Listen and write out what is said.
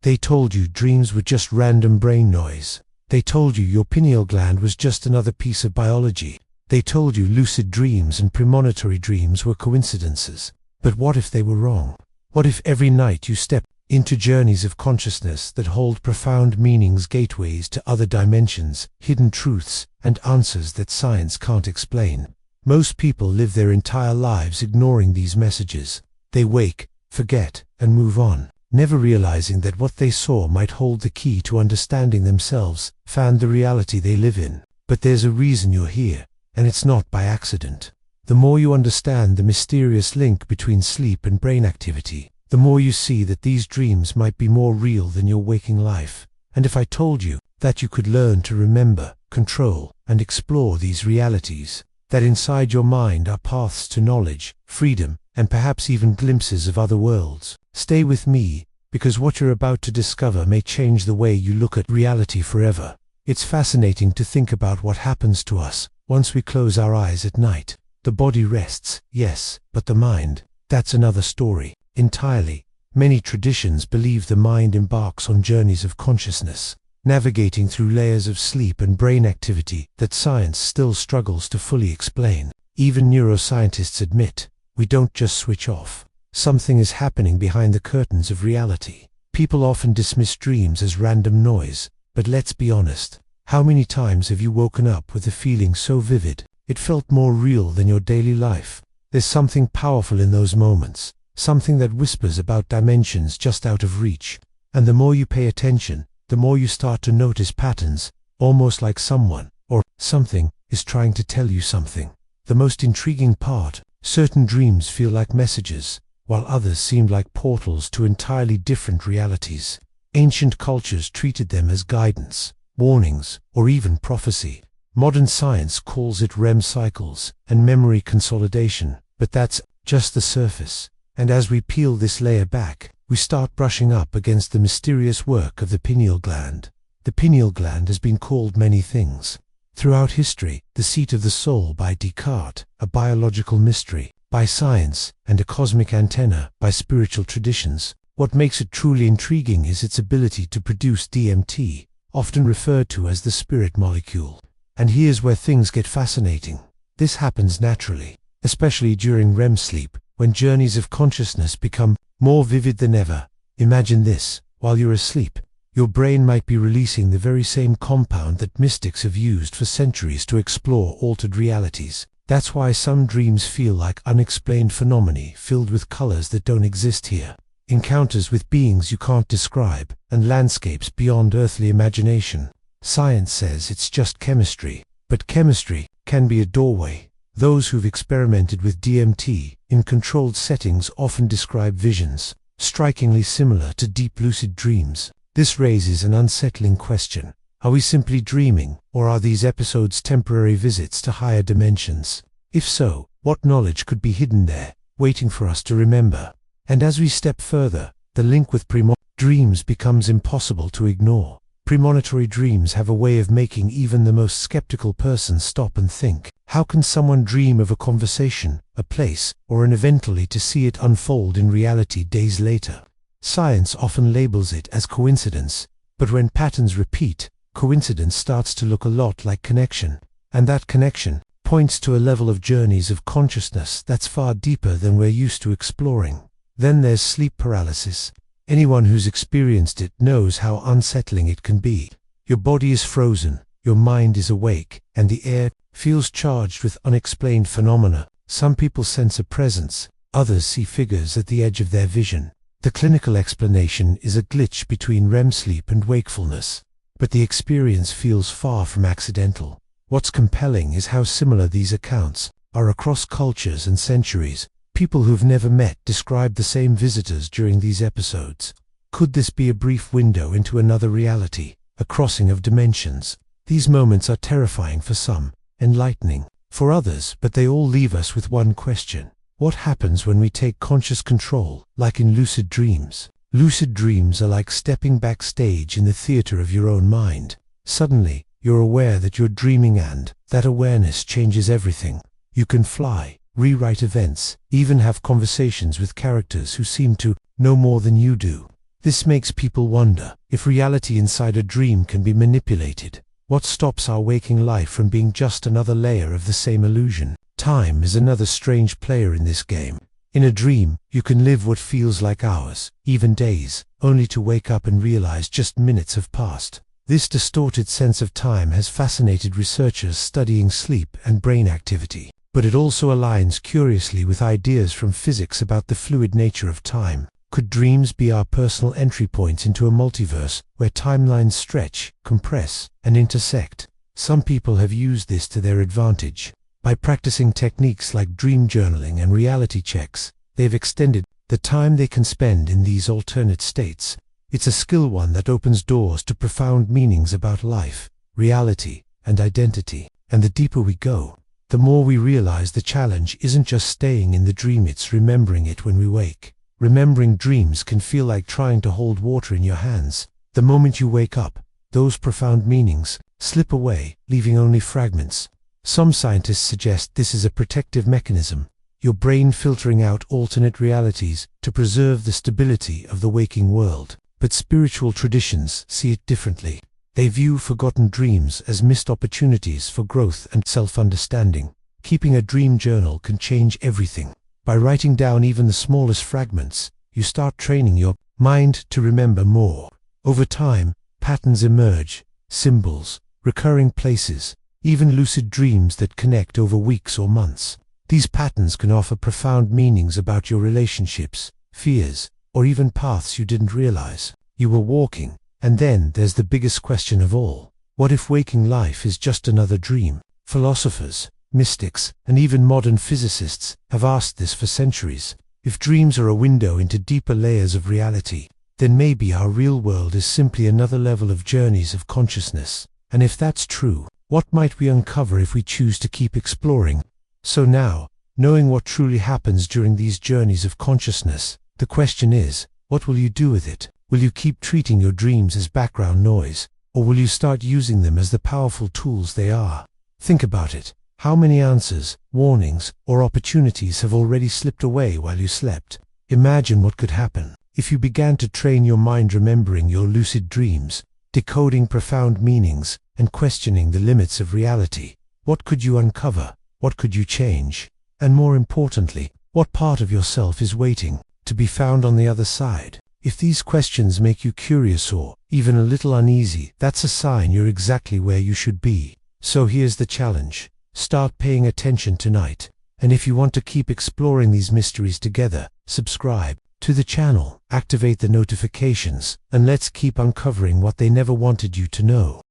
They told you dreams were just random brain noise. They told you your pineal gland was just another piece of biology. They told you lucid dreams and premonitory dreams were coincidences. But what if they were wrong? What if every night you step into journeys of consciousness that hold profound meanings, gateways to other dimensions, hidden truths, and answers that science can't explain? Most people live their entire lives ignoring these messages. They wake, forget, and move on, never realizing that what they saw might hold the key to understanding themselves, found the reality they live in. But there's a reason you're here, and it's not by accident. The more you understand the mysterious link between sleep and brain activity, the more you see that these dreams might be more real than your waking life. And if I told you that you could learn to remember, control, and explore these realities, that inside your mind are paths to knowledge, freedom, and perhaps even glimpses of other worlds, stay with me, because what you're about to discover may change the way you look at reality forever. It's fascinating to think about what happens to us once we close our eyes at night. The body rests, yes, but the mind, that's another story entirely. Many traditions believe the mind embarks on journeys of consciousness, navigating through layers of sleep and brain activity that science still struggles to fully explain. Even neuroscientists admit, we don't just switch off. Something is happening behind the curtains of reality. People often dismiss dreams as random noise, but let's be honest. How many times have you woken up with a feeling so vivid, it felt more real than your daily life? There's something powerful in those moments, something that whispers about dimensions just out of reach. And the more you pay attention, the more you start to notice patterns, almost like someone, or something, is trying to tell you something. The most intriguing part, certain dreams feel like messages, while others seem like portals to entirely different realities. Ancient cultures treated them as guidance, warnings, or even prophecy. Modern science calls it REM cycles and memory consolidation, but that's just the surface. And as we peel this layer back, we start brushing up against the mysterious work of the pineal gland. The pineal gland has been called many things. Throughout history, the seat of the soul by Descartes, a biological mystery, by science, and a cosmic antenna, by spiritual traditions. What makes it truly intriguing is its ability to produce DMT, often referred to as the spirit molecule. And here's where things get fascinating. This happens naturally, especially during REM sleep, when journeys of consciousness become more vivid than ever. Imagine this: while you're asleep, your brain might be releasing the very same compound that mystics have used for centuries to explore altered realities. That's why some dreams feel like unexplained phenomena filled with colors that don't exist here. Encounters with beings you can't describe, and landscapes beyond earthly imagination. Science says it's just chemistry, but chemistry can be a doorway. Those who've experimented with DMT in controlled settings often describe visions strikingly similar to deep lucid dreams. This raises an unsettling question. Are we simply dreaming, or are these episodes temporary visits to higher dimensions? If so, what knowledge could be hidden there, waiting for us to remember? And as we step further, the link with dreams becomes impossible to ignore. Premonitory dreams have a way of making even the most skeptical person stop and think. How can someone dream of a conversation, a place, or an event only to see it unfold in reality days later? Science often labels it as coincidence, but when patterns repeat, coincidence starts to look a lot like connection. And that connection points to a level of journeys of consciousness that's far deeper than we're used to exploring. Then there's sleep paralysis. Anyone who's experienced it knows how unsettling it can be. Your body is frozen, your mind is awake, and the air feels charged with unexplained phenomena. Some people sense a presence, others see figures at the edge of their vision. The clinical explanation is a glitch between REM sleep and wakefulness, but the experience feels far from accidental. What's compelling is how similar these accounts are across cultures and centuries. People who've never met describe the same visitors during these episodes. Could this be a brief window into another reality, a crossing of dimensions? These moments are terrifying for some, enlightening for others, but they all leave us with one question. What happens when we take conscious control, like in lucid dreams? Lucid dreams are like stepping backstage in the theater of your own mind. Suddenly, you're aware that you're dreaming, and that awareness changes everything. You can fly, rewrite events, even have conversations with characters who seem to know more than you do. This makes people wonder, if reality inside a dream can be manipulated, what stops our waking life from being just another layer of the same illusion? Time is another strange player in this game. In a dream, you can live what feels like hours, even days, only to wake up and realize just minutes have passed. This distorted sense of time has fascinated researchers studying sleep and brain activity, but it also aligns curiously with ideas from physics about the fluid nature of time. Could dreams be our personal entry point into a multiverse where timelines stretch, compress, and intersect? Some people have used this to their advantage. By practicing techniques like dream journaling and reality checks, they've extended the time they can spend in these alternate states. It's a skill one that opens doors to profound meanings about life, reality, and identity. And the deeper we go, the more we realize the challenge isn't just staying in the dream, it's remembering it when we wake. Remembering dreams can feel like trying to hold water in your hands. The moment you wake up, those profound meanings slip away, leaving only fragments. Some scientists suggest this is a protective mechanism, your brain filtering out alternate realities to preserve the stability of the waking world. But spiritual traditions see it differently. They view forgotten dreams as missed opportunities for growth and self-understanding. Keeping a dream journal can change everything. By writing down even the smallest fragments, you start training your mind to remember more. Over time, patterns emerge, symbols, recurring places, even lucid dreams that connect over weeks or months. These patterns can offer profound meanings about your relationships, fears, or even paths you didn't realize you were walking. And then there's the biggest question of all. What if waking life is just another dream? Philosophers, mystics, and even modern physicists have asked this for centuries. If dreams are a window into deeper layers of reality, then maybe our real world is simply another level of journeys of consciousness. And if that's true, what might we uncover if we choose to keep exploring? So now, knowing what truly happens during these journeys of consciousness, the question is, what will you do with it? Will you keep treating your dreams as background noise, or will you start using them as the powerful tools they are? Think about it. How many answers, warnings, or opportunities have already slipped away while you slept? Imagine what could happen if you began to train your mind remembering your lucid dreams, decoding profound meanings, and questioning the limits of reality. What could you uncover? What could you change? And more importantly, what part of yourself is waiting to be found on the other side? If these questions make you curious or even a little uneasy, that's a sign you're exactly where you should be. So here's the challenge. Start paying attention tonight. And if you want to keep exploring these mysteries together, subscribe to the channel, activate the notifications, and let's keep uncovering what they never wanted you to know.